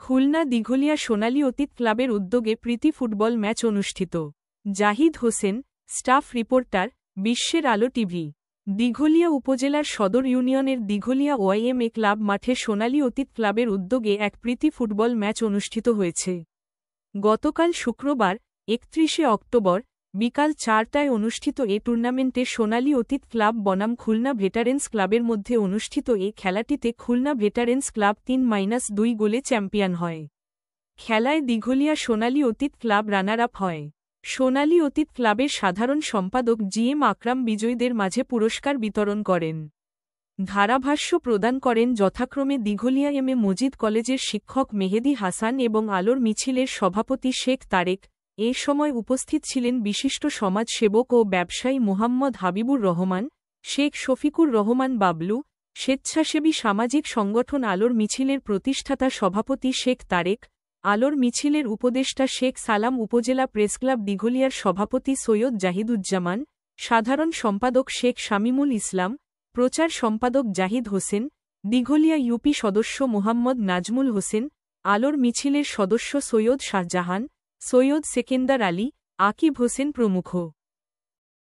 খুলনা দিঘলিয়া সোনালী অতীত ক্লাবের উদ্যোগে প্রীতি ফুটবল ম্যাচ অনুষ্ঠিত। জাহিদ হোসেন, স্টাফ রিপোর্টার, বিশ্বের আলো টিভি। দিঘলিয়া উপজেলার সদর ইউনিয়নের দিঘলিয়া ওয়াইএমএ ক্লাব মাঠে সোনালী অতীত ক্লাবের উদ্যোগে এক প্রীতি ফুটবল ম্যাচ অনুষ্ঠিত হয়েছে। গতকাল শুক্রবার ৩১ অক্টোবর বিকাল ৪টায় অনুষ্ঠিত এ টুর্নামেন্টে সোনালী অতীত ক্লাব বনাম খুলনা ভেটারেন্স ক্লাবের মধ্যে অনুষ্ঠিত এ খেলাটিতে খুলনা ভেটারেন্স ক্লাব ৩-২ গোলে চ্যাম্পিয়ন হয়। খেলায় দিঘলিয়া সোনালী অতীত ক্লাব রানার আপ হয়। সোনালী অতীত ক্লাবের সাধারণ সম্পাদক জিএম আকরাম বিজয়ীদের মাঝে পুরস্কার বিতরণ করেন। ধারাভাষ্য প্রদান করেন যথাক্রমে দিঘলিয়া এম.এ. মজিদ কলেজের শিক্ষক মেহেদী হাসান এবং আলোর মিছিলের সভাপতি শেখ তারেক। এ সময় উপস্থিত ছিলেন বিশিষ্ট সমাজসেবক ও ব্যবসায়ী মুহাম্মদ হাবিবুর রহমান, শেখ শফিকুর রহমান বাবলু, স্বেচ্ছাসেবী সামাজিক সংগঠন আলোর মিছিলের প্রতিষ্ঠাতা সভাপতি শেখ তারেক, আলোর মিছিলের উপদেষ্টা শেখ সালাম, উপজেলা প্রেসক্লাব দিঘলিয়ার সভাপতি সৈয়দ জাহিদুজ্জামান, সাধারণ সম্পাদক শেখ শামীমুল ইসলাম, প্রচার সম্পাদক জাহিদ হোসেন, দিঘলিয়া ইউপি সদস্য মুহাম্মদ নাজমুল হোসেন, আলোর মিছিলের সদস্য সৈয়দ শাহজাহান, সৈয়দ সেকেন্দার আলী, আকিব হোসেন প্রমুখ।